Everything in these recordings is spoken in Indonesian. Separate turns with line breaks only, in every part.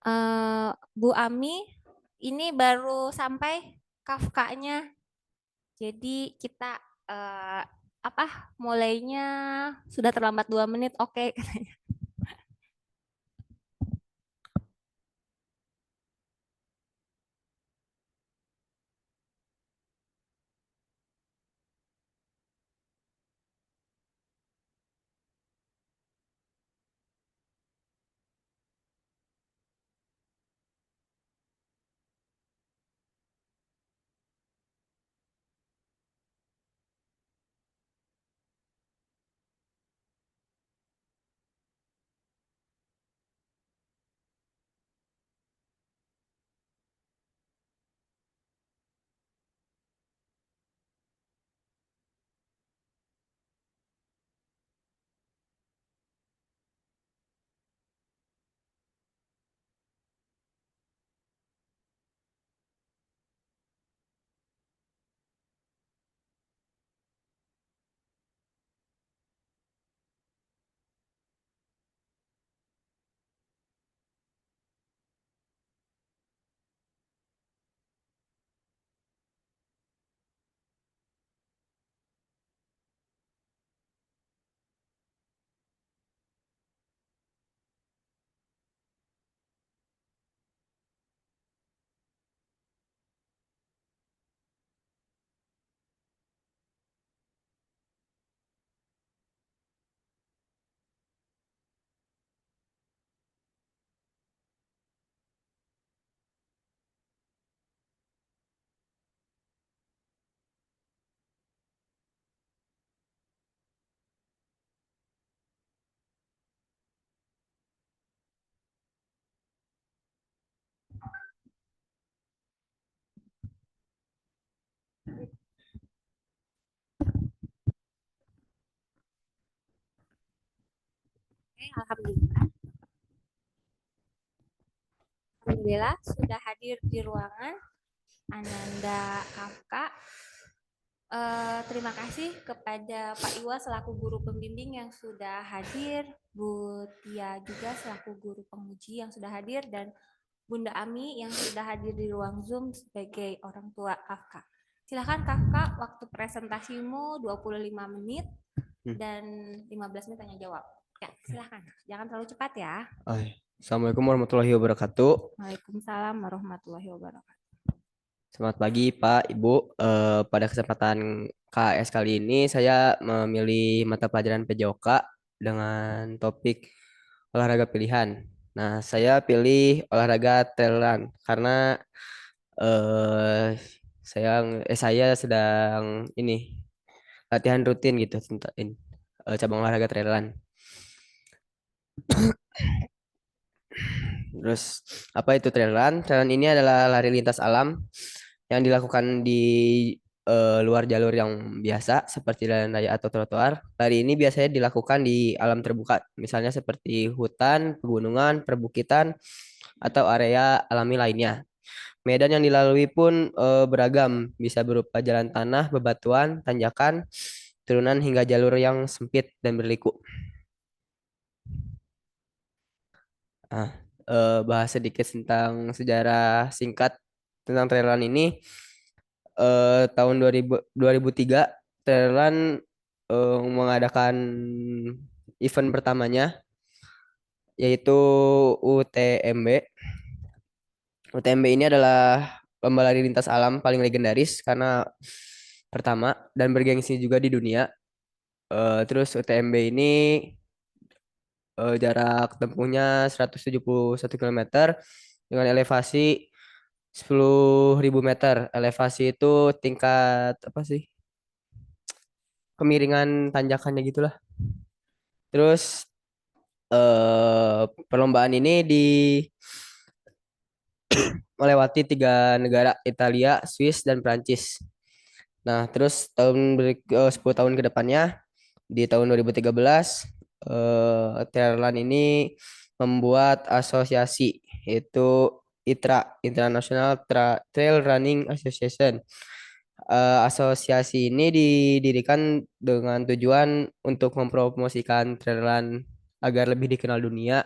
Eh, Bu Ami, ini baru sampai Kafkanya. Jadi kita eh, apa mulainya sudah terlambat 2 menit. Oke, katanya. Oke, Alhamdulillah sudah hadir di ruangan Ananda Kafka. Terima kasih kepada Pak Iwa selaku guru pembimbing yang sudah hadir, Bu Tia juga selaku guru penguji yang sudah hadir, dan Bunda Ami yang sudah hadir di ruang Zoom sebagai orang tua Kafka. Silakan Kafka, waktu presentasimu 25 menit dan 15 menit tanya jawab. Ya, silakan. Jangan terlalu cepat ya.
Assalamualaikum warahmatullahi wabarakatuh.
Waalaikumsalam warahmatullahi wabarakatuh.
Selamat pagi Pak, Ibu. Pada kesempatan KS kali ini saya memilih mata pelajaran PJOK dengan topik olahraga pilihan. Nah, saya pilih olahraga trail run karena eh, saya sedang ini latihan rutin gitu tentang ini, cabang olahraga trail run. Terus apa itu trail run? Trail run ini adalah lari lintas alam yang dilakukan di luar jalur yang biasa seperti jalan raya atau trotoar. Lari ini biasanya dilakukan di alam terbuka, misalnya seperti hutan, pegunungan, perbukitan, atau area alami lainnya. Medan yang dilalui pun beragam, bisa berupa jalan tanah, bebatuan, tanjakan, turunan hingga jalur yang sempit dan berliku. Nah, bahas sedikit tentang sejarah singkat tentang trail run ini. Tahun 2003 Thailand mengadakan event pertamanya yaitu UTMB. UTMB ini adalah lomba lari lintas alam paling legendaris karena pertama dan bergengsi juga di dunia. Terus UTMB ini jarak tempuhnya 171 kilometer dengan elevasi 10.000 meter. Elevasi itu tingkat apa sih? Kemiringan tanjakannya gitulah. Terus perlombaan ini melewati 3 negara, Italia, Swiss, dan Prancis. Nah, terus 10 tahun ke depannya, di tahun 2013, Thailand ini membuat asosiasi, yaitu ITRA, International Trail Running Association. Asosiasi ini didirikan dengan tujuan untuk mempromosikan trail run agar lebih dikenal dunia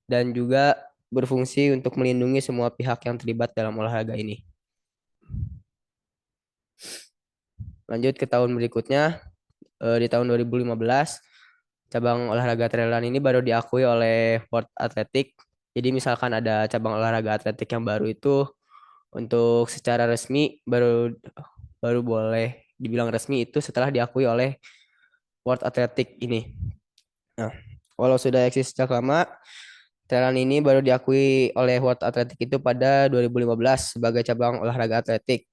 dan juga berfungsi untuk melindungi semua pihak yang terlibat dalam olahraga ini. Lanjut ke tahun berikutnya, di tahun 2015, cabang olahraga trail run ini baru diakui oleh World Athletic. Jadi misalkan ada cabang olahraga atletik yang baru itu untuk secara resmi baru baru boleh dibilang resmi itu setelah diakui oleh World Athletic ini. Nah, walau sudah eksis sejak lama, trail run ini baru diakui oleh World Athletic itu pada 2015 sebagai cabang olahraga atletik.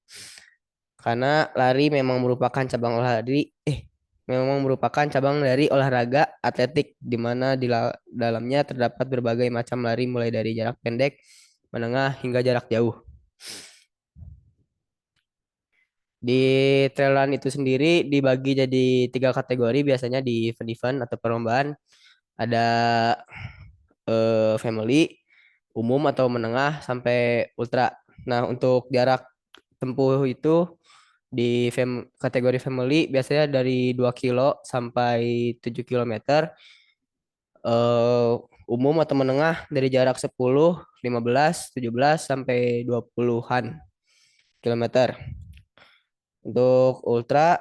Karena lari memang merupakan cabang dari olahraga atletik di mana dalamnya terdapat berbagai macam lari mulai dari jarak pendek, menengah hingga jarak jauh. Di trail run itu sendiri dibagi jadi tiga kategori biasanya di event-event atau perlombaan. Ada family, umum atau menengah sampai ultra. Nah, untuk jarak tempuh itu di kategori family biasanya dari 2 kilo sampai 7 kilometer. eh, Umum atau menengah dari jarak 10, 15, 17 sampai 20-an kilometer. Untuk ultra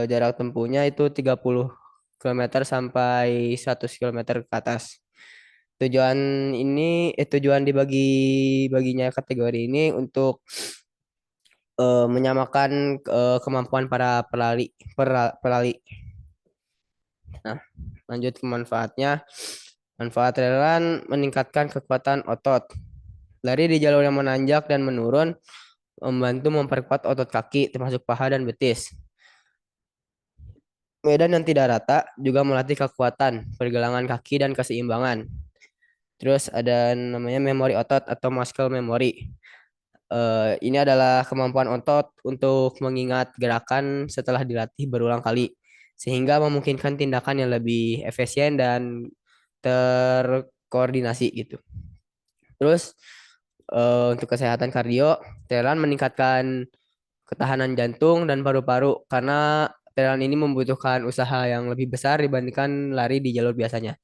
jarak tempuhnya itu 30 kilometer sampai 100 kilometer ke atas. Tujuan tujuan baginya kategori ini untuk menyamakan kemampuan para pelari. Nah, lanjut ke manfaatnya. Manfaat trail run meningkatkan kekuatan otot. Lari di jalur yang menanjak dan menurun membantu memperkuat otot kaki termasuk paha dan betis. Medan yang tidak rata juga melatih kekuatan, pergelangan kaki dan keseimbangan. Terus ada namanya memori otot atau muscle memory. Ini adalah kemampuan otot untuk mengingat gerakan setelah dilatih berulang kali, sehingga memungkinkan tindakan yang lebih efisien dan terkoordinasi gitu. Terus untuk kesehatan kardio, Telan meningkatkan ketahanan jantung dan paru-paru karena Telan ini membutuhkan usaha yang lebih besar dibandingkan lari di jalur biasanya.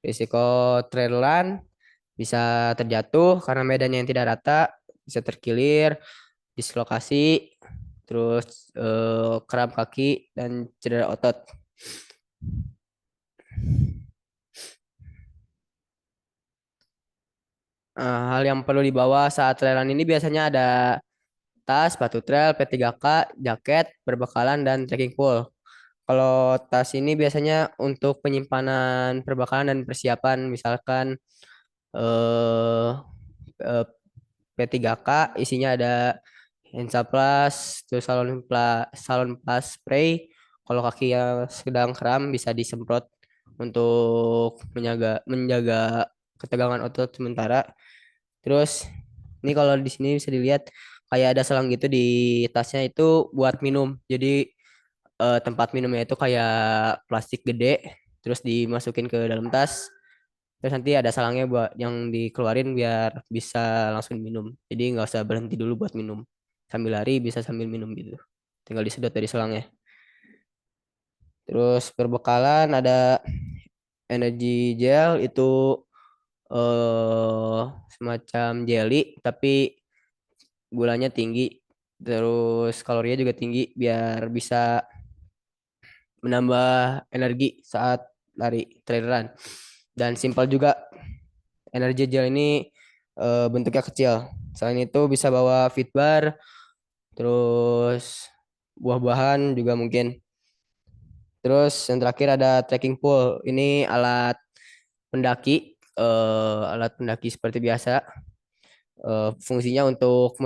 Risiko trail run bisa terjatuh karena medannya yang tidak rata, bisa terkilir, dislokasi, terus kram kaki dan cedera otot. Hal yang perlu dibawa saat trail run ini biasanya ada tas, sepatu trail, P3K, jaket, perbekalan, dan trekking pole. Kalau tas ini biasanya untuk penyimpanan perbekalan dan persiapan, misalkan eh, eh, P3K isinya ada Hansaplast, terus salon plus spray. Kalau kaki yang sedang kram bisa disemprot untuk menjaga ketegangan otot sementara. Terus ini kalau di sini bisa dilihat kayak ada selang gitu di tasnya itu buat minum. Jadi tempat minumnya itu kayak plastik gede, terus dimasukin ke dalam tas. Terus nanti ada salangnya buat yang dikeluarin biar bisa langsung minum. Jadi nggak usah berhenti dulu buat minum. Sambil lari bisa sambil minum gitu. Tinggal disedot dari selangnya. Terus perbekalan ada energy gel itu eh semacam jelly tapi gulanya tinggi. Terus kalorinya juga tinggi biar bisa menambah energi saat lari trail run. Dan simpel juga energy gel ini bentuknya kecil. Selain itu bisa bawa fit bar, terus buah-buahan juga mungkin. Terus yang terakhir ada trekking pole. Ini alat pendaki seperti biasa. Fungsinya untuk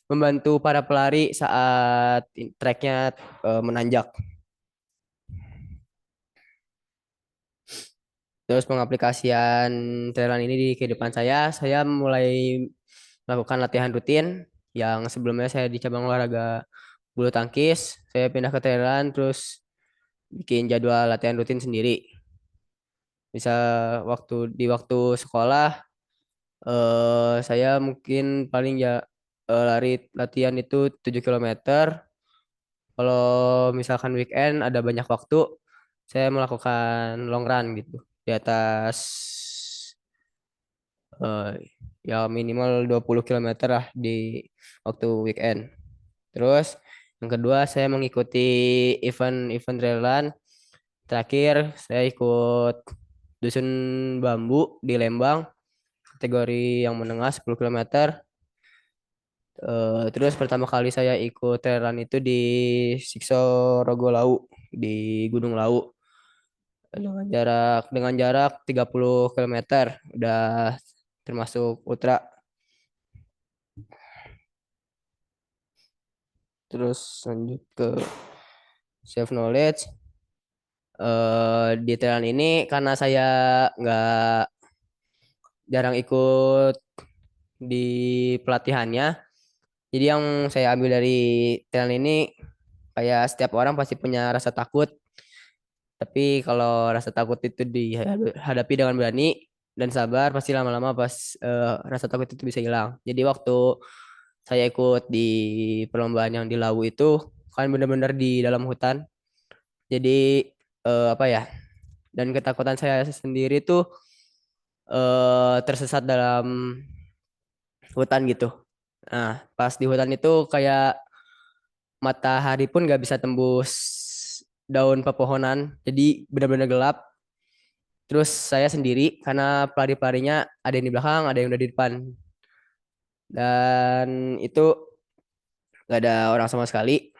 membantu para pelari saat treknya menanjak. Terus pengaplikasian trail ini di kehidupan saya mulai melakukan latihan rutin yang sebelumnya saya di cabang olahraga bulu tangkis, saya pindah ke trail terus bikin jadwal latihan rutin sendiri. Bisa waktu sekolah saya mungkin paling ya lari latihan itu 7 kilometer Kalau misalkan weekend ada banyak waktu, saya melakukan long run gitu di atas eh, ya minimal 20 kilometer lah di waktu weekend. Terus yang kedua saya mengikuti event-event trail run. Terakhir saya ikut Dusun Bambu di Lembang kategori yang menengah 10 kilometer. Terus pertama kali saya ikut trail run itu di Sikso Rogo Lau di Gunung Lau dengan jarak 30 kilometer udah termasuk ultra. Terus lanjut ke self knowledge. Di trail run ini karena saya nggak jarang ikut di pelatihannya, jadi yang saya ambil dari trail run ini kayak setiap orang pasti punya rasa takut. Tapi kalau rasa takut itu dihadapi dengan berani dan sabar, pasti lama-lama pas rasa takut itu bisa hilang. Jadi waktu saya ikut di perlombaan yang di Lawu itu kan benar-benar di dalam hutan. Jadi apa ya? Dan ketakutan saya sendiri tuh tersesat dalam hutan gitu. Nah, pas di hutan itu kayak matahari pun nggak bisa tembus daun pepohonan. Jadi benar-benar gelap. Terus saya sendiri karena pelari-pelarinya ada yang di belakang, ada yang udah di depan. Dan itu gak ada orang sama sekali.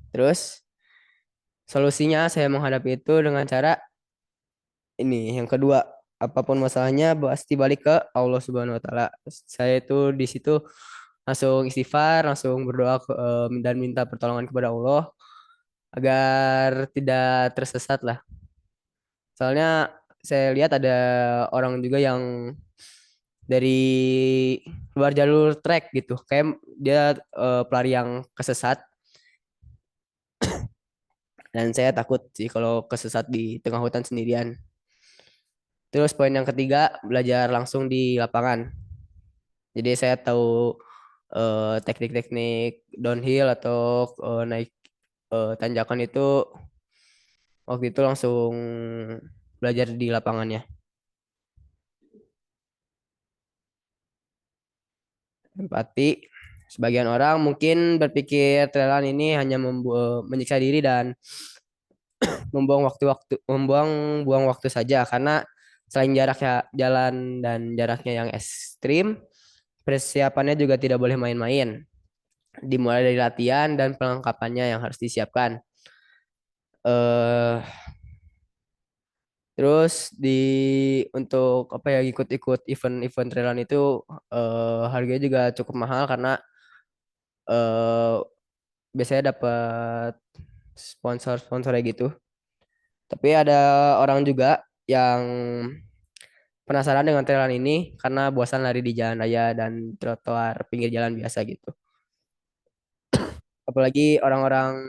Terus solusinya saya menghadapi itu dengan cara ini. Yang kedua, apapun masalahnya pasti balik ke Allah Subhanahu Wa Taala. Saya itu di situ langsung istighfar, langsung berdoa dan minta pertolongan kepada Allah agar tidak tersesat lah. Soalnya saya lihat ada orang juga yang dari luar jalur trek gitu. Kayak dia pelari yang kesesat dan saya takut sih kalau kesesat di tengah hutan sendirian. Terus poin yang ketiga, belajar langsung di lapangan. Jadi saya tahu teknik-teknik downhill atau naik tanjakan itu waktu itu langsung belajar di lapangannya. Empati. Sebagian orang mungkin berpikir trailan ini hanya menyiksa diri dan membuang waktu saja karena selain jaraknya jalan dan jaraknya yang ekstrim, persiapannya juga tidak boleh main-main. Dimulai dari latihan dan perlengkapannya yang harus disiapkan. eh Terus untuk apa ya ikut-ikut event-event trailan itu harganya juga cukup mahal karena eh biasanya dapat sponsor-sponsor kayak gitu. Tapi ada orang juga yang penasaran dengan trailer ini karena bosan lari di jalan raya dan trotoar pinggir jalan biasa gitu. Apalagi orang-orang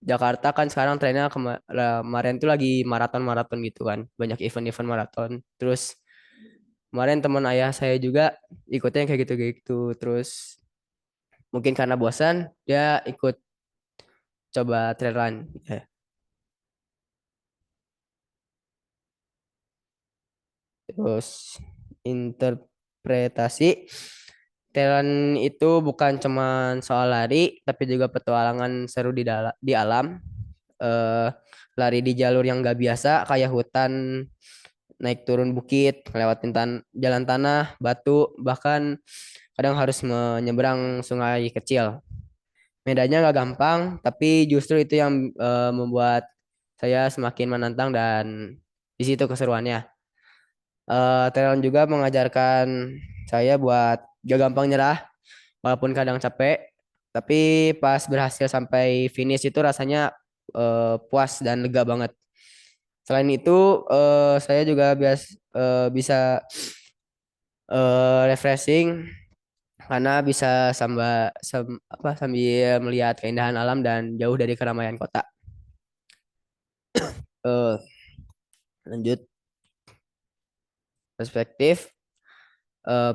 Jakarta kan sekarang trennya kemarin tuh lagi maraton-maraton gitu kan. Banyak event-event maraton. Terus kemarin teman ayah saya juga ikutnya kayak gitu-gitu. Terus mungkin karena bosan dia ikut coba trail run. Ya. Terus interpretasi talent itu bukan cuma soal lari, tapi juga petualangan seru di alam. Eh, Lari di jalur yang gak biasa, kayak hutan, naik turun bukit, ngelewatin jalan tanah, batu, bahkan kadang harus menyeberang sungai kecil. Medannya gak gampang, tapi justru itu yang membuat saya semakin menantang dan di situ keseruannya. Talent juga mengajarkan saya buat gak gampang nyerah walaupun kadang capek, tapi pas berhasil sampai finish itu rasanya puas dan lega banget. Selain itu, saya juga bisa refreshing karena bisa sambil melihat keindahan alam dan jauh dari keramaian kota. Eh, Lanjut perspektif,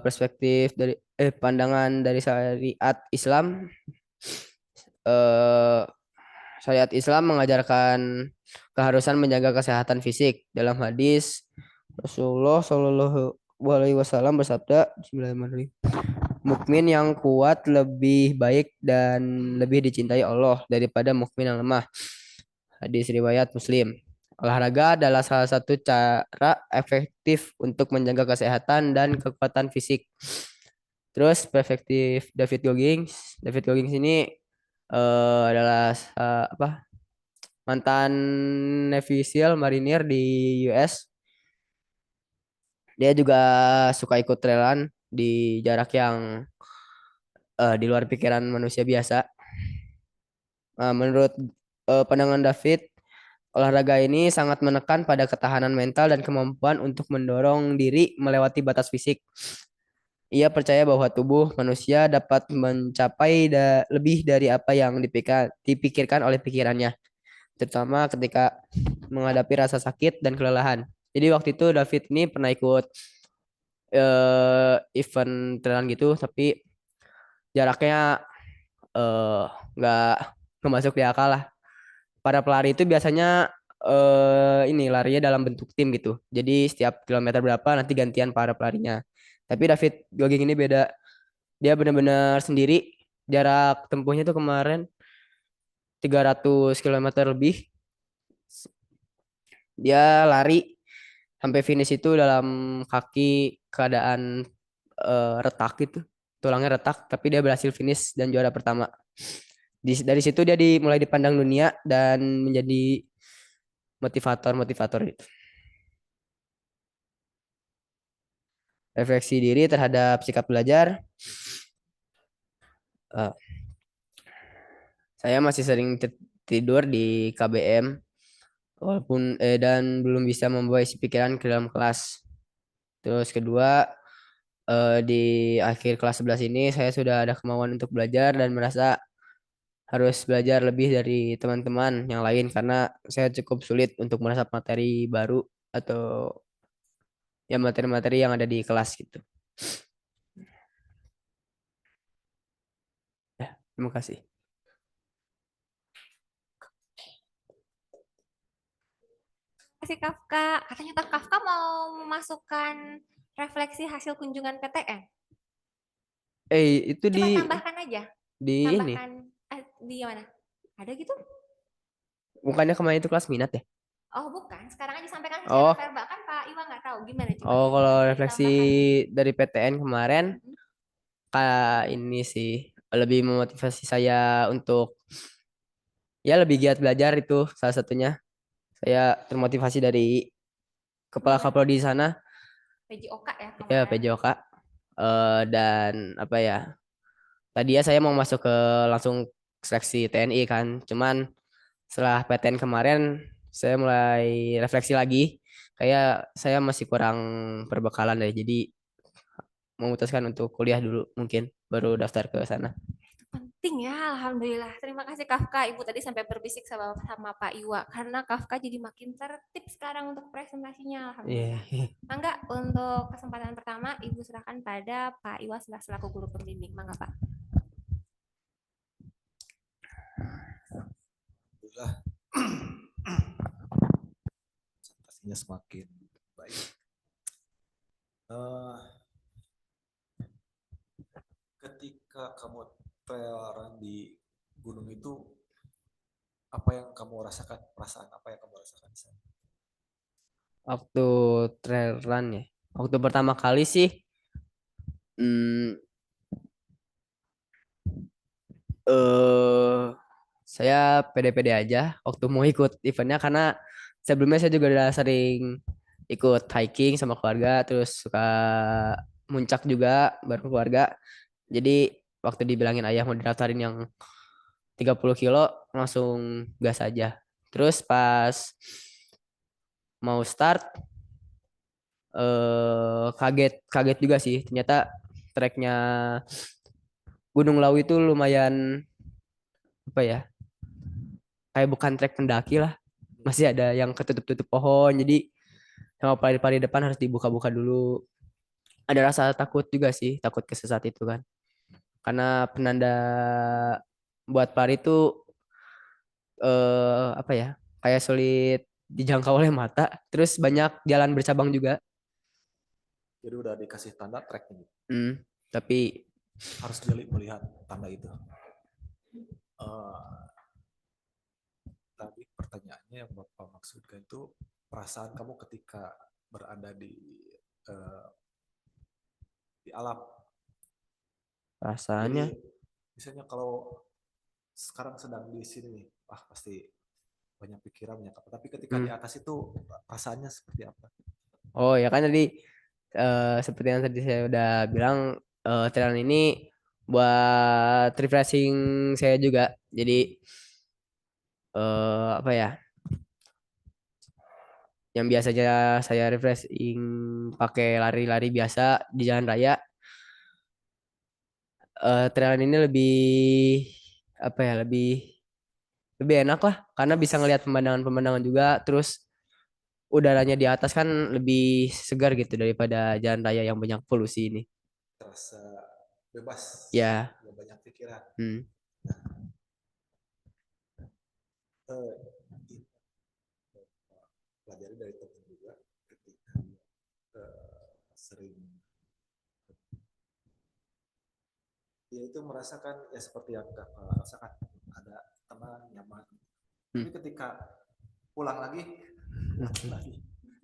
perspektif dari pandangan dari syariat Islam. eh Syariat Islam mengajarkan keharusan menjaga kesehatan fisik. Dalam hadis Rasulullah Shallallahu Alaihi Wasallam bersabda, Bismillahirrahmanirrahim. Mukmin yang kuat lebih baik dan lebih dicintai Allah daripada mukmin yang lemah. Hadis riwayat Muslim. Olahraga adalah salah satu cara efektif untuk menjaga kesehatan dan kekuatan fisik. Terus perspektif David Goggins. David Goggins ini adalah apa mantan Navy SEAL Marinir di US. Dia juga suka ikut trailan di jarak yang di luar pikiran manusia biasa. Menurut pandangan David, olahraga ini sangat menekan pada ketahanan mental dan kemampuan untuk mendorong diri melewati batas fisik. Ia percaya bahwa tubuh manusia dapat mencapai lebih dari apa yang dipikirkan oleh pikirannya, terutama ketika menghadapi rasa sakit dan kelelahan. Jadi waktu itu David ini pernah ikut event trailan gitu, tapi jaraknya eh, nggak nggak masuk di akal lah. Para pelari itu biasanya ini larinya dalam bentuk tim gitu. Jadi setiap kilometer berapa nanti gantian para pelarinya. Tapi David Gogging ini beda. Dia benar-benar sendiri. Jarak tempuhnya tuh kemarin 300 kilometer lebih. Dia lari sampai finish itu dalam kaki keadaan retak gitu. Tulangnya retak, tapi dia berhasil finish dan juara pertama. Dari situ dia mulai dipandang dunia dan menjadi motivator-motivator itu. Refleksi diri terhadap sikap belajar. Eh, saya masih sering tidur di KBM walaupun dan belum bisa membawa isi pikiran ke dalam kelas. Terus kedua, di akhir kelas 11 ini saya sudah ada kemauan untuk belajar dan merasa harus belajar lebih dari teman-teman yang lain karena saya cukup sulit untuk merasa materi baru atau ya materi-materi yang ada di kelas gitu. Ya, terima kasih.
Kasih Kafka. Katanya Kafka mau memasukkan refleksi hasil kunjungan PTN.
Itu
Coba tambahkan aja.
di ini.
Tambahkan di mana? Ada gitu?
Bukannya kemarin itu kelas minat ya?
Oh bukan, sekarang aja sampaikan secara
Oh,
verbal kan Pak Iwa nggak tahu gimana coba.
oh kalau
Nanti
refleksi
ditambahkan.
dari PTN kemarin
Mhm.
kayak ini sih lebih memotivasi saya untuk ya lebih giat belajar itu salah satunya. Saya termotivasi dari kepala
Gimana?
Kapolri di sana
PJOK ya
ya
kemarin.
PJOK. Dan apa ya? Tadi ya saya mau masuk ke langsung seleksi TNI kan. Cuman setelah PTN kemarin saya mulai refleksi lagi. Kayak saya masih kurang perbekalan deh. Jadi memutuskan untuk kuliah dulu mungkin baru daftar ke sana.
Penting ya, Alhamdulillah. Terima kasih Kafka. Ibu tadi sampai berbisik sama Pak Iwa. Karena Kafka jadi makin tertib sekarang untuk presentasinya.
Iya.
Alhamdulillah. Mangga untuk kesempatan pertama, Ibu serahkan pada Pak Iwa selaku guru pembimbing. Mangga Pak.
Alhamdulillah presentasinya semakin baik. Eh, ketika kamu traileran di gunung itu, apa yang kamu rasakan? Perasaan apa yang kamu rasakan di sana?
Waktu trail run ya. Waktu pertama kali sih hmm, eh saya pede-pede aja waktu mau ikut eventnya karena sebelumnya saya juga udah sering ikut hiking sama keluarga terus suka muncak juga bareng keluarga. Jadi waktu dibilangin ayah mau didaftarin yang 30 kilo langsung gas aja. Terus pas mau start kaget kaget juga sih ternyata treknya Gunung Lawu itu lumayan apa ya kayak bukan trek pendaki lah masih ada yang ketutup-tutup pohon jadi sama pari-pari depan harus dibuka-buka dulu ada rasa takut juga sih takut kesesat itu kan karena penanda buat pari itu apa ya, kayak sulit dijangkau oleh mata. Terus banyak jalan bercabang juga.
Jadi udah dikasih tanda treknya gitu.
Tapi
Harus jeli melihat tanda itu. Eh, Tadi pertanyaannya yang Bapak maksudkan itu perasaan kamu ketika berada eh, di alam. Jadi
rasanya,
misalnya kalau sekarang sedang di sini nih, pasti banyak pikiran, banyak apa. Tapi ketika di
hmm.
atas itu perasaannya seperti apa?
Oh ya kan tadi seperti yang tadi saya udah bilang, trailer ini buat refreshing saya juga. Jadi apa ya? Yang biasanya saya refreshing pakai lari-lari biasa di jalan raya, trailer ini lebih apa ya? Lebih enak lah karena bisa ngelihat pemandangan-pemandangan juga. Terus udaranya di atas kan lebih segar gitu daripada jalan raya yang banyak polusi ini.
Terasa bebas,
Ya.
nggak banyak pikiran.
Hmm.
Eh, Pelajari dari teman juga ketika sering dia itu merasakan ya seperti yang Kakak rasakan, ada tenang, nyaman.
Hmm.
Tapi ketika pulang lagi, lagi.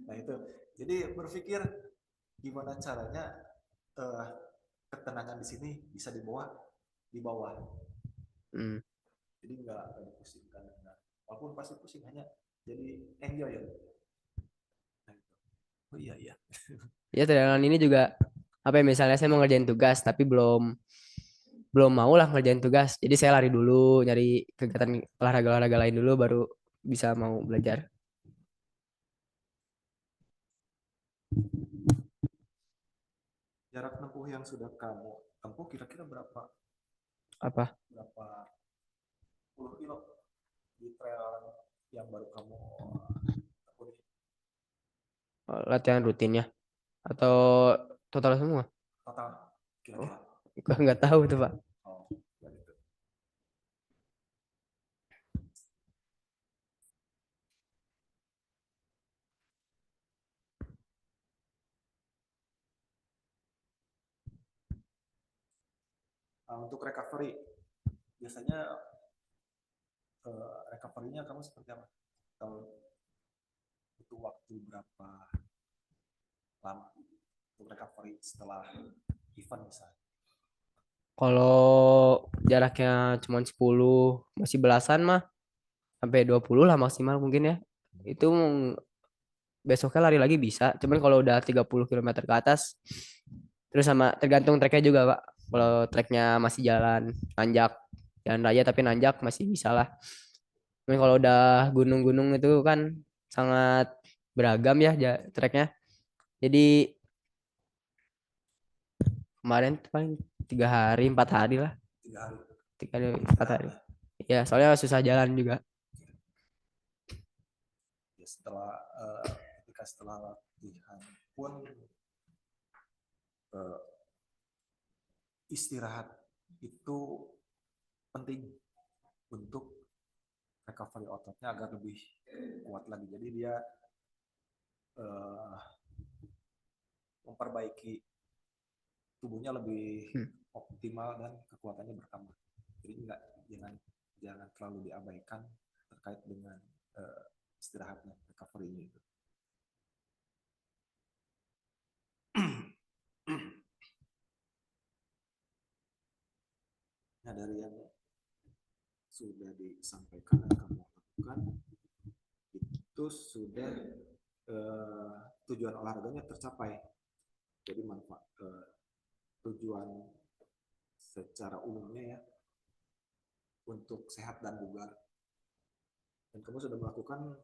Nah itu, jadi berpikir gimana caranya eh, ketenangan di sini bisa di bawah.
Hmm.
Jadi nggak dipusingkan. Nah, walaupun pasti pusing, hanya jadi enjoy ya. Nah, itu. Oh iya iya.
Ya trailer ini juga apa ya, misalnya saya mau ngerjain tugas tapi belum belum mau lah ngerjain tugas. Jadi saya lari dulu nyari kegiatan olahraga-olahraga lain dulu baru bisa mau belajar.
Jarak tempuh yang sudah kamu tempuh kira-kira
Apa
berapa puluh kilo di trail yang baru kamu tempuh ini?
latihan rutinnya atau total semua?
Total
Oh,
kira-kira.
nggak tahu tuh Pak.
Oh, gitu. Untuk recovery, biasanya recovery-nya kamu seperti apa? Kalau butuh waktu berapa lama untuk recovery setelah event misalnya?
Kalau jaraknya cuma 10 masih belasan mah sampai 20 lah maksimal mungkin ya. Itu besoknya lari lagi bisa. Cuman kalau udah 30 kilometer ke atas, terus sama tergantung treknya juga Pak. Kalau treknya masih jalan nanjak, jalan raya tapi nanjak masih bisa lah. Tapi kalau udah gunung-gunung itu kan sangat beragam ya treknya. Jadi kemarin tuh paling 3 hari 4 hari lah,
3 hari.
3 hari 4 hari.
Berat ya.
Ya soalnya susah jalan juga.
Ya, ketika setelah latihan pun eh, istirahat itu penting untuk recovery ototnya agar lebih kuat lagi. Jadi dia eh, memperbaiki tubuhnya lebih
Hmm.
optimal dan kekuatannya bertambah. Jadi jangan jangan terlalu diabaikan terkait dengan uh, istirahatnya, recovery-nya itu. Nah, dari yang sudah disampaikan dan kamu lakukan, itu sudah tujuan olahraganya tercapai. Jadi manfaat tujuan secara umumnya ya untuk sehat dan bugar. Dan kamu sudah melakukan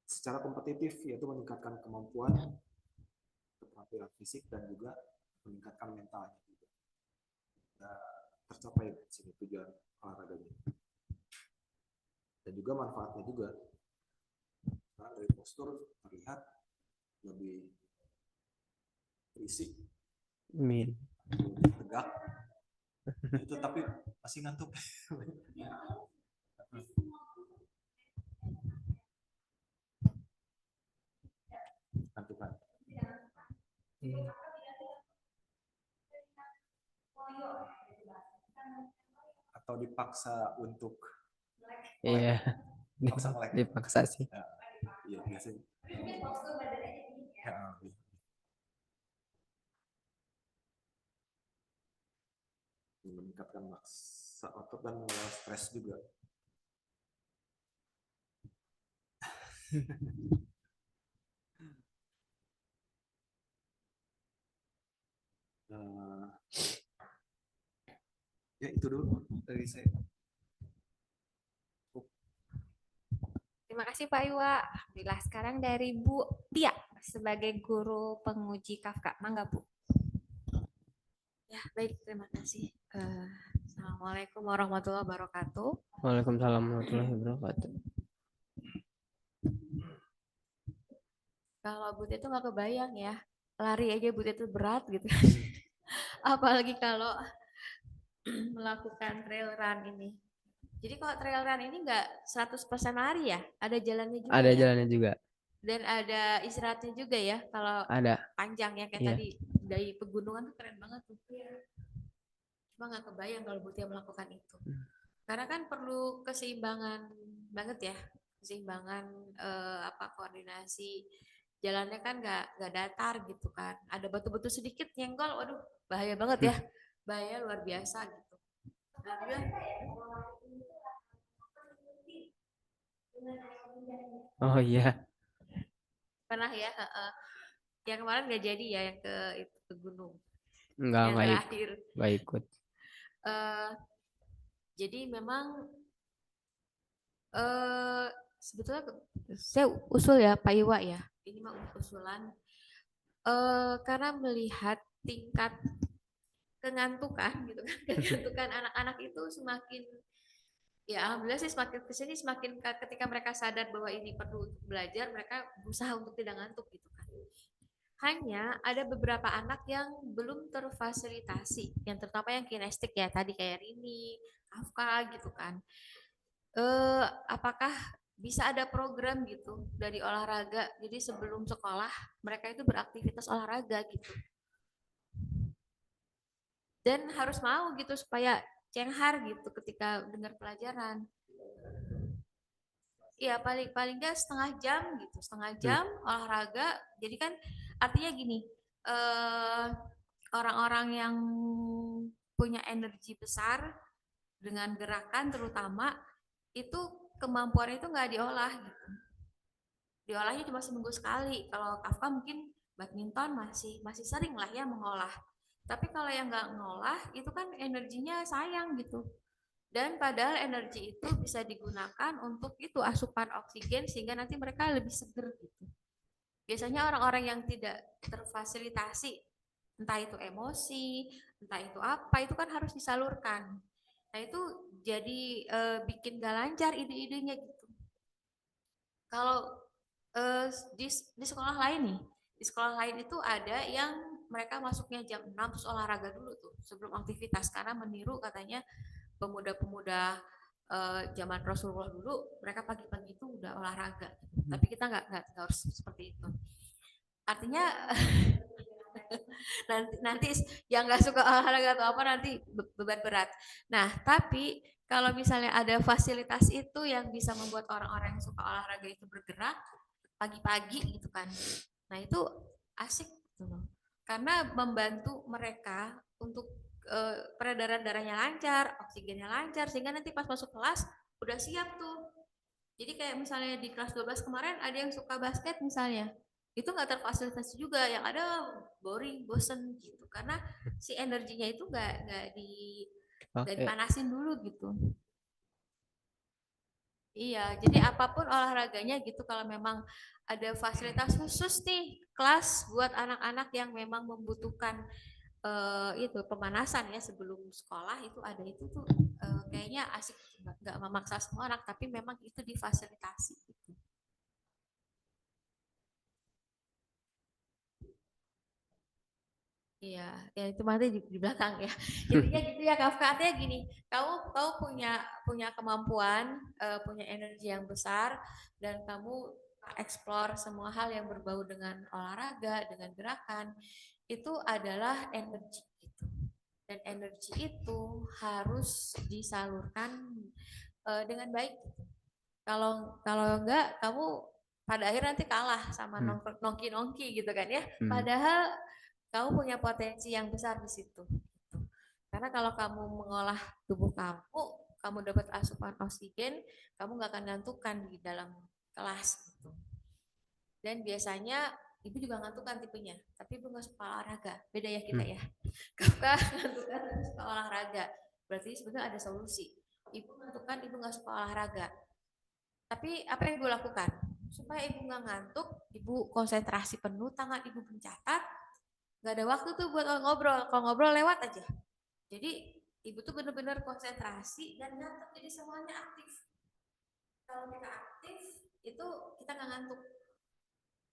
secara kompetitif, yaitu meningkatkan kemampuan, keterampilan fisik dan juga meningkatkan mentalnya juga. Nah, tercapai sini tujuan olahraganya. Dan juga manfaatnya juga. Karena dari postur terlihat lebih berisi,
Amin.
lebih tegak. Itu tapi masih ngantuk. Atau dipaksa untuk
Iya,
dipaksa melek.
dipaksa sih.
Ya, iya biasanya. Ya, meningkatkan maksa otot dan mengelola stres juga. Ya itu dulu dari saya.
Terima kasih Pak Iwa. Alhamdulillah sekarang dari Bu Tia sebagai guru penguji Kafka. Mangga Bu.
Ya, baik, terima kasih. Assalamualaikum warahmatullahi wabarakatuh.
Waalaikumsalam warahmatullahi wabarakatuh.
Kalau Butet itu nggak kebayang ya, lari aja Butet itu berat gitu. Apalagi kalau melakukan trail run ini. Jadi kalau trail run ini nggak 100% lari ya, ada jalannya juga
Ada
ya.
jalannya juga.
Dan ada istirahatnya juga ya, kalau
Ada.
panjang ya kayak
Iya.
tadi dari pegunungan tuh keren banget tuh. Cuma nggak kebayang kalau Butet melakukan itu. Karena kan perlu keseimbangan banget ya, keseimbangan koordinasi. Jalannya kan nggak datar gitu kan, ada batu-batu sedikit nyenggol, waduh bahaya banget ya, bahaya luar biasa gitu. Nah, juga,
Oh iya.
pernah ya, yang kemarin nggak jadi ya, yang ke gunung,
Enggak,
yang terakhir.
Nggak ikut.
Jadi memang sebetulnya saya usul ya Pak Iwa ya, ini mah usulan karena melihat tingkat kengantukan gitu kan, kengantukan anak-anak itu semakin, ya alhamdulillah sih semakin kesini semakin ketika mereka sadar bahwa ini perlu untuk belajar, mereka berusaha untuk tidak ngantuk gitu kan. Hanya ada beberapa anak yang belum terfasilitasi, yang terutama yang kinestik ya tadi kayak Rini, Kafka gitu kan. Apakah bisa ada program gitu dari olahraga, jadi sebelum sekolah mereka itu beraktivitas olahraga gitu, dan harus mau gitu supaya cenghar gitu ketika dengar pelajaran. Iya, paling nggak setengah jam gitu, setengah jam olahraga. Jadi kan artinya gini, orang-orang yang punya energi besar dengan gerakan terutama itu kemampuan itu nggak diolah gitu. Diolahnya cuma seminggu sekali. Kalau Kafka mungkin badminton masih sering lah ya mengolah. Tapi kalau yang nggak ngolah itu kan energinya sayang gitu. Dan padahal energi itu bisa digunakan untuk itu asupan oksigen sehingga nanti mereka lebih seger gitu. Biasanya orang-orang yang tidak terfasilitasi, entah itu emosi, entah itu apa, itu kan harus disalurkan. Nah itu jadi bikin gak lancar ide-idenya gitu. Kalau di sekolah lain nih, di sekolah lain itu ada yang mereka masuknya jam 6 terus olahraga dulu tuh sebelum aktivitas, karena meniru katanya pemuda-pemuda zaman Rasulullah dulu, mereka pagi-pagi itu udah olahraga. Tapi kita nggak harus seperti itu. Artinya nanti yang nggak suka olahraga atau apa nanti beban berat. Nah, tapi kalau misalnya ada fasilitas itu yang bisa membuat orang-orang yang suka olahraga itu bergerak pagi-pagi gitu kan. Nah, itu asik gitu loh. Karena membantu mereka untuk peredaran darahnya lancar, oksigennya lancar, sehingga nanti pas masuk kelas udah siap tuh. Jadi kayak misalnya di kelas 12 kemarin ada yang suka basket misalnya, itu nggak terfasilitasi juga, yang ada boring, bosen gitu, karena si energinya itu nggak dipanasin dulu gitu. Iya, jadi apapun olahraganya gitu, kalau memang ada fasilitas khusus nih kelas buat anak-anak yang memang membutuhkan itu pemanasan ya sebelum sekolah, itu ada itu tuh kayaknya asik, nggak memaksa semua anak, tapi memang itu difasilitasi gitu. Iya, ya itu nanti di belakang ya. Intinya gitu ya Kafka, artinya gini, kamu punya kemampuan, punya energi yang besar, dan kamu eksplor semua hal yang berbau dengan olahraga, dengan gerakan. itu adalah energi gitu. Dan energi itu harus disalurkan dengan baik. Kalau kalau enggak kamu pada akhirnya nanti kalah sama nongki-nongki gitu kan ya. Padahal kamu punya potensi yang besar di situ. Gitu. Karena kalau kamu mengolah tubuh kamu dapat asupan oksigen, kamu nggak akan ngantukan di dalam kelas. Gitu. Dan biasanya ibu juga ngantukan tipenya, tapi ibu nggak suka olahraga. Beda ya kita ya. Kakak ngantukan tapi suka olahraga. Berarti sebenarnya ada solusi. Ibu ngantukan, ibu nggak suka olahraga. Tapi apa yang ibu lakukan? Supaya ibu nggak ngantuk, ibu konsentrasi penuh, tangan ibu mencatat, nggak ada waktu tuh buat ngobrol. Kalau ngobrol lewat aja. Jadi ibu tuh benar-benar konsentrasi dan nyatet, jadi semuanya aktif. Kalau kita aktif, itu kita nggak ngantuk.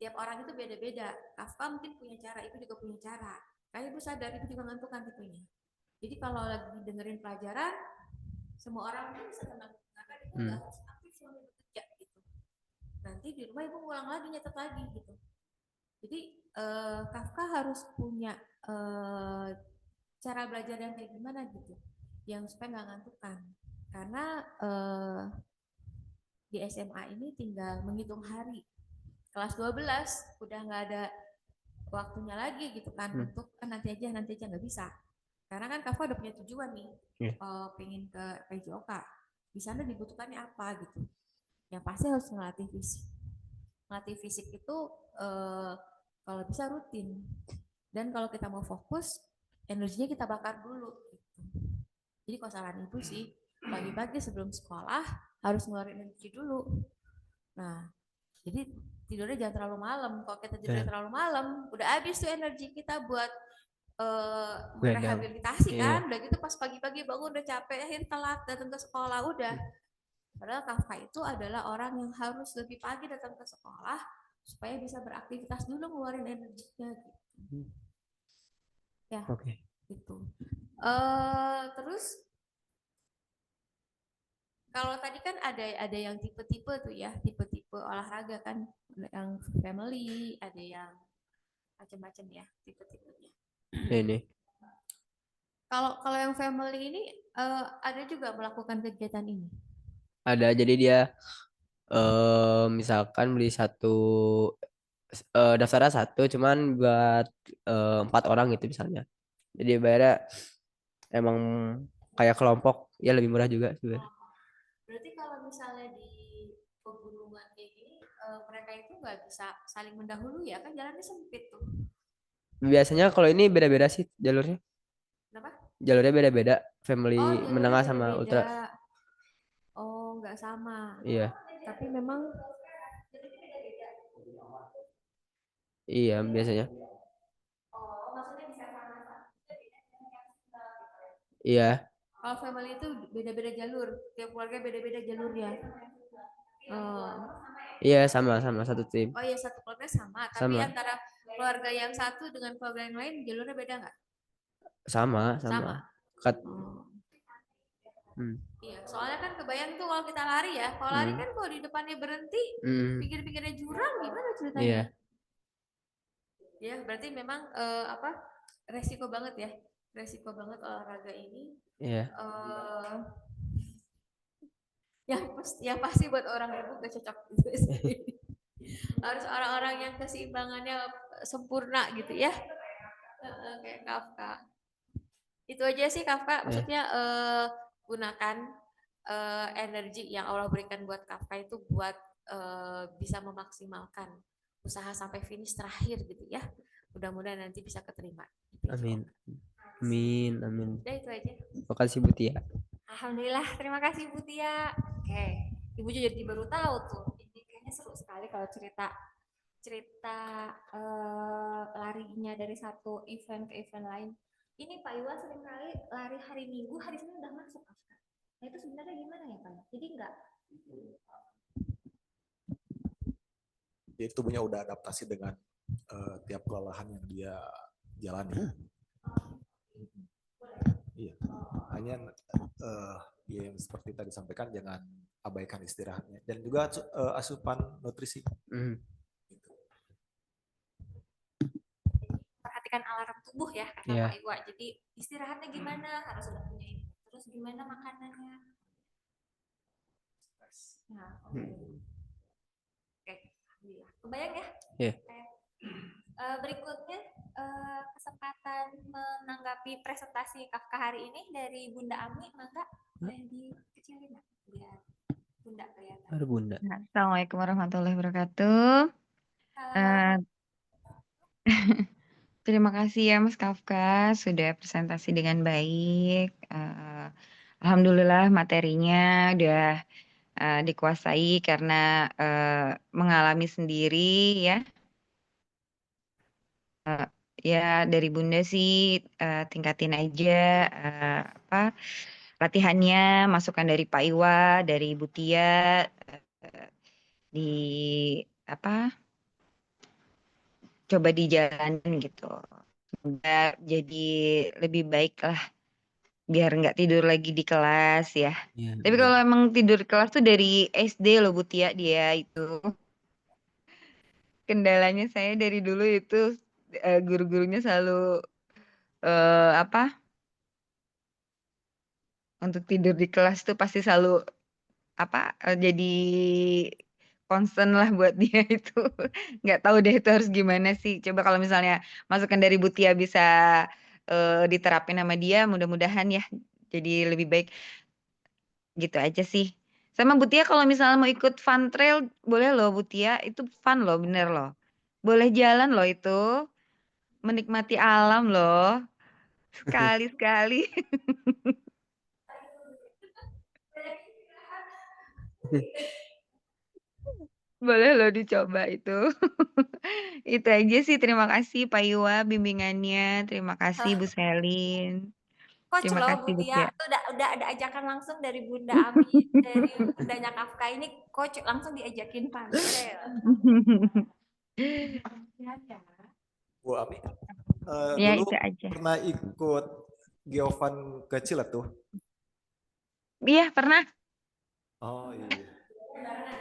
Tiap orang itu beda-beda. Kafka mungkin punya cara, ibu juga punya cara. Karena ibu sadar, ibu juga ngantuk kan tipenya. Jadi kalau lagi dengerin pelajaran, semua orang itu bisa tenang. Karena ibu nggak harus aktif selama bekerja gitu. Nanti di rumah ibu ngulang lagi, nyatet lagi gitu. Jadi Kafka harus punya cara belajar yang kayak gimana gitu, yang supaya nggak ngantukan. Karena di SMA ini tinggal menghitung hari. Kelas 12 udah nggak ada waktunya lagi gitu kan untuk nanti aja nggak bisa. Karena kan Kafka udah punya tujuan nih, pengen ke PJOK. Di sana dibutuhkannya apa gitu. Yang pasti harus ngelatih fisik. Ngelatih fisik itu kalau bisa rutin. Dan kalau kita mau fokus, energinya kita bakar dulu. Gitu. Jadi kalau saran ibu sih, pagi-pagi sebelum sekolah harus ngeluarin energi dulu. Nah, jadi tidurnya jangan terlalu malam. Kalau kita tidurnya terlalu malam, udah habis tuh energi kita buat merehabilitasi kan. Udah gitu pas pagi-pagi bangun udah capek, akhirnya telat datang ke sekolah udah. Padahal Kafka itu adalah orang yang harus lebih pagi datang ke sekolah supaya bisa beraktivitas dulu ngeluarin energinya gitu. Ya, gitu. Terus kalau tadi kan ada yang tipe-tipe tuh ya, tipe-tipe olahraga kan, yang family, ada yang macam-macam ya tipe-tipenya.
Ini.
Kalau yang family ini ada juga melakukan kegiatan ini.
Ada, jadi dia misalkan beli satu daftarnya satu, cuman buat 4 orang gitu misalnya. Jadi bayarnya emang kayak kelompok, ya lebih murah juga sebenarnya.
Berarti kalau misalnya di pegunungan kayak gini, mereka itu nggak bisa saling mendahului ya, kan jalannya sempit tuh.
Biasanya kalau ini beda-beda sih jalurnya.
Kenapa?
Jalurnya beda-beda, family menengah sama
beda-beda.
ultra.
Oh, nggak sama.
Iya.
Tapi memang
Iya, biasanya.
oh, maksudnya bisa sama-sama.
Iya.
Kalau family itu beda-beda jalur, tiap keluarga beda-beda jalurnya.
Iya, sama satu tim.
Oh iya, satu keluarga sama, tapi antara keluarga yang satu dengan keluarga yang lain jalurnya beda nggak?
Sama.
Iya, soalnya kan kebayang tuh kalau kita lari ya, kalau lari kan kalau di depannya berhenti, pinggir-pinggirnya jurang, gimana ceritanya?
Iya.
Ya, berarti memang resiko banget ya, resiko banget olahraga ini.
Iya.
Yang pasti buat orang ibu gak cocok gitu sih. Harus orang-orang yang keseimbangannya sempurna gitu ya. Kayak Kafka. Itu aja sih Kafka, maksudnya gunakan energi yang Allah berikan buat Kafka itu buat bisa memaksimalkan usaha sampai finish terakhir gitu ya. Mudah-mudahan nanti bisa keterima.
Amin.
Udah itu aja.
Terima kasih Bu Tia.
Alhamdulillah, terima kasih Bu Tia. Oke, Ibu juga jadi baru tahu tuh. Ini kayaknya seru sekali kalau cerita larinya dari satu event ke event lain. Ini Pak Iwa sering kali lari hari Minggu, hari Senin udah masuk. Nah itu sebenarnya gimana ya Pak? Jadi enggak?
Jadi tubuhnya udah adaptasi dengan tiap kelelahan yang dia jalani. Iya. Hanya yang seperti tadi sampaikan, jangan abaikan istirahatnya dan juga asupan nutrisi.
Perhatikan memberikan alarm tubuh ya kata
Iya.
Pak Iwa. Jadi istirahatnya gimana harus sudah punya ini. Terus gimana makanannya? Nah, oke. Oke, alhamdulillah. Kebayang ya?
Iya.
Oke. Berikutnya kesempatan menanggapi presentasi Kafka hari ini dari Bunda Ami, mangga boleh dikecilin nggak? Biar Bunda kelihatan.
Baru Bunda.
Nah, Assalamualaikum warahmatullahi wabarakatuh. Eh, Terima kasih ya Mas Kafka sudah presentasi dengan baik. Alhamdulillah materinya udah dikuasai karena mengalami sendiri ya. Ya dari Bunda sih tingkatin aja apa latihannya, masukan dari Pak Iwa, dari Ibu Tia di apa coba dijalanin gitu. Semoga jadi lebih baik lah biar nggak tidur lagi di kelas ya.
Iya,
Tapi
amin.
kalau emang tidur di kelas tuh dari SD loh Bu Tia dia itu. Kendalanya saya dari dulu itu guru-gurunya selalu apa untuk tidur di kelas tuh pasti selalu apa jadi concern lah buat dia itu. Nggak tahu deh itu harus gimana sih. Coba kalau misalnya masukan dari Bu Tia bisa diterapin sama dia, mudah-mudahan ya jadi lebih baik. Gitu aja sih. Sama Bu Tia kalau misalnya mau ikut fun trail, boleh loh Bu Tia. Itu fun loh, bener loh. Boleh jalan loh itu. Menikmati alam loh. Sekali-sekali. Boleh loh dicoba itu. Itu aja sih. Terima kasih Pak Iwa bimbingannya. Terima kasih Bu Selin.
Coach
Terima
loh
kasih
Bu
Bu
Tia,
Tia.
itu udah ada ajakan langsung dari Bunda Ami, dari Bundanya Kafka ini, Coach langsung diajakin panel.
Bu Ami,
Ya
dulu
itu aja.
pernah ikut Geovan kecil tuh.
Iya pernah.
Oh iya.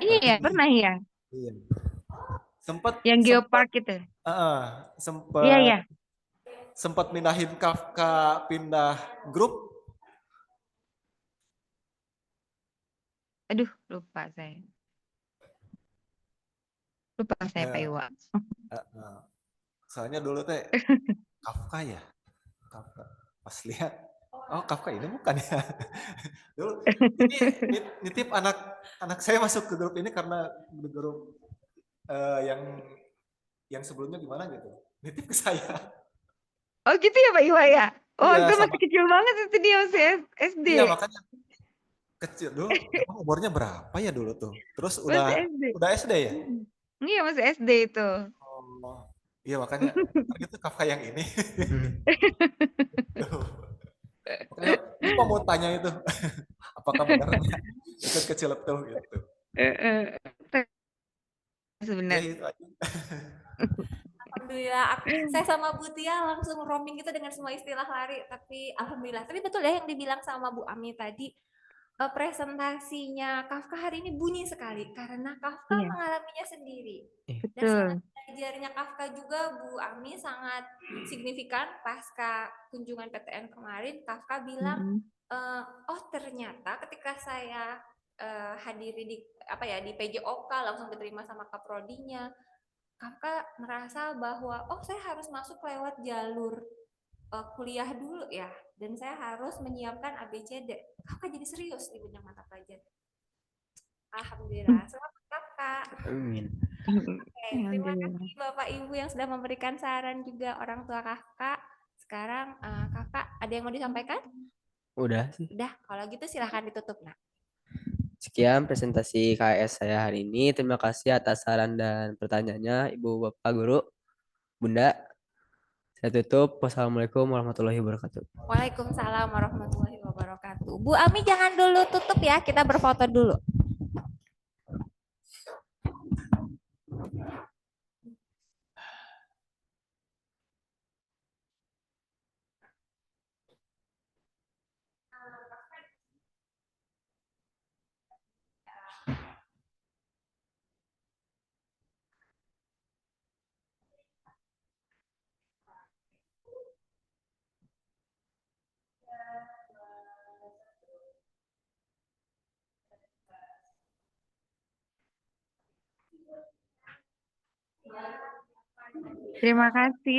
Iya
Berarti
pernah ya.
iya. Sempat
Yang
sempat
geopark itu. Iya
sempat
ya.
sempat pindahin Kafka pindah grup.
Aduh lupa saya. Lupa saya Pak
Ya,
Iwa.
soalnya dulu teh Kafka ya. Kafka. Pas lihat, oh Kafka ini bukan ya. Dulu ini nitip anak anak saya masuk ke grup ini karena grup yang sebelumnya gimana gitu. Nitip ke saya.
Oh gitu ya Pak Iwa ya? Oh
Iya
itu
sama.
masih kecil banget itu dia masih SD.
Iya makanya kecil dulu. Emang umurnya berapa ya dulu tuh? Terus
Masih SD.
udah SD ya?
Iya masih SD itu.
Oh, iya makanya itu Kafka yang ini. Makanya lupa mau tanya itu. Apakah benar ikut kecil tuh gitu.
Eh,
Ya
Sebenarnya.
itu aja.
Alhamdulillah, saya sama Bu Tia langsung roaming gitu dengan semua istilah lari. Tapi alhamdulillah, tapi betul ya yang dibilang sama Bu Ami tadi, presentasinya Kafka hari ini bunyi sekali karena Kafka
Iya
mengalaminya sendiri. Dan semangat
betul.
belajarnya Kafka juga Bu Ami sangat signifikan pasca kunjungan PTN kemarin. Kafka bilang,
Mm-mm.
oh ternyata ketika saya hadiri di apa ya di PJOK langsung diterima sama kaprodinya. Kafka merasa bahwa oh saya harus masuk lewat jalur kuliah dulu ya dan saya harus menyiapkan ABCD. Kafka jadi serius di banyak mata pelajaran. Alhamdulillah. Selamat Kafka.
Amin.
Oke, terima
Alhamdulillah.
kasih Bapak Ibu yang sudah memberikan saran juga orang tua Kafka. Sekarang Kakak ada yang mau disampaikan?
Udah sih.
Udah, kalau gitu silahkan ditutup nah.
Sekian presentasi KS saya hari ini. Terima kasih atas saran dan pertanyaannya, Ibu Bapak Guru, Bunda. Saya tutup. Wassalamualaikum warahmatullahi wabarakatuh.
Waalaikumsalam warahmatullahi wabarakatuh. Bu Ami jangan dulu tutup ya, kita berfoto dulu.
Terima kasih.